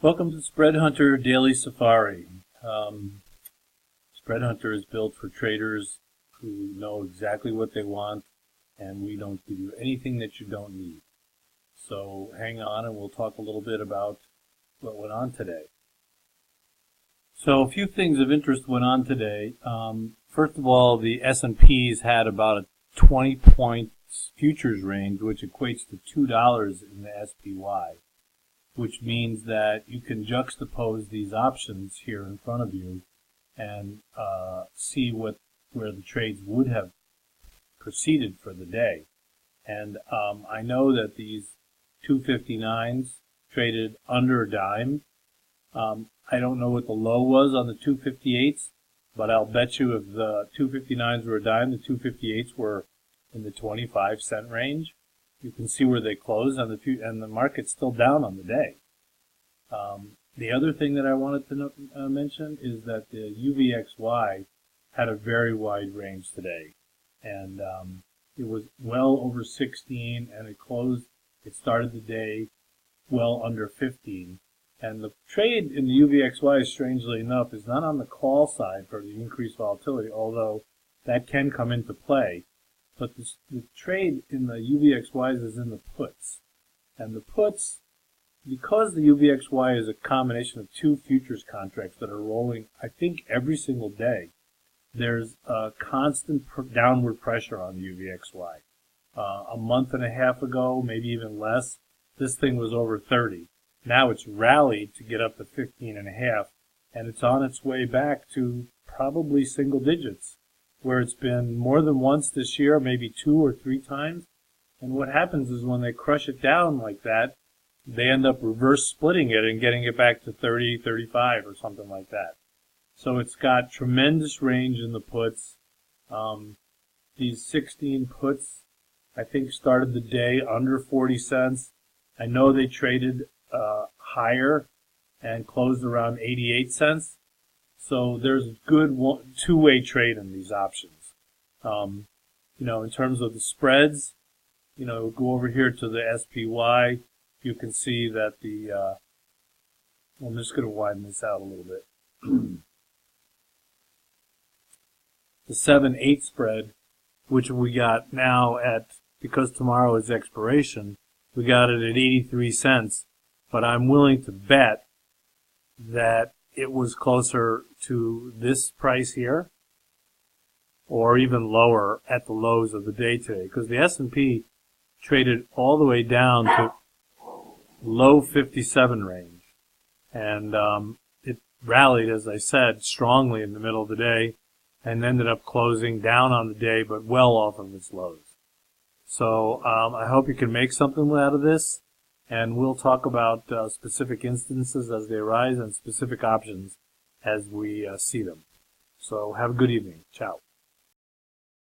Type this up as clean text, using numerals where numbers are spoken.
Welcome to Spread Hunter Daily Safari. Spread Hunter is built for traders who know exactly what they want, and we don't give you anything that you don't need. So hang on and we'll talk a little bit about what went on today. So a few things of interest went on today. First of all, the S&Ps had about a 20-point futures range, which equates to $2 in the SPY, which means that you can juxtapose these options here in front of you and see where the trades would have proceeded for the day. And I know that these 259s traded under a dime. I don't know what the low was on the 258s, but I'll bet you if the 259s were a dime, the 258s were in the 25-cent range. You can see where they closed, and the market's still down on the day. The other thing that I wanted to mention is that the UVXY had a very wide range today, and it was well over 16, and it started the day well under 15. And the trade in the UVXY, strangely enough, is not on the call side for the increased volatility, although that can come into play. But the trade in the UVXYs is in the puts. And the puts, because the UVXY is a combination of two futures contracts that are rolling, I think, every single day, there's a constant downward pressure on the UVXY. A month and a half ago, maybe even less, this thing was over 30. Now it's rallied to get up to 15.5, and it's on its way back to probably single digits, where it's been more than once this year, maybe 2 or 3 times. And what happens is when they crush it down like that, they end up reverse splitting it and getting it back to 30, 35 or something like that. So it's got tremendous range in the puts. These 16 puts, I think, started the day under 40 cents. I know they traded higher and closed around 88 cents. So there's a good two-way trade in these options. In terms of the spreads, go over here to the SPY. You can see that I'm just going to widen this out a little bit. The 7/8 spread, which we got now because tomorrow is expiration, we got it at 83 cents. But I'm willing to bet that it was closer to this price here or even lower at the lows of the day today, because the S&P traded all the way down to low 57 range, and it rallied, as I said, strongly in the middle of the day and ended up closing down on the day but well off of its lows. So I hope you can make something out of this. And we'll talk about specific instances as they arise and specific options as we see them. So have a good evening. Ciao.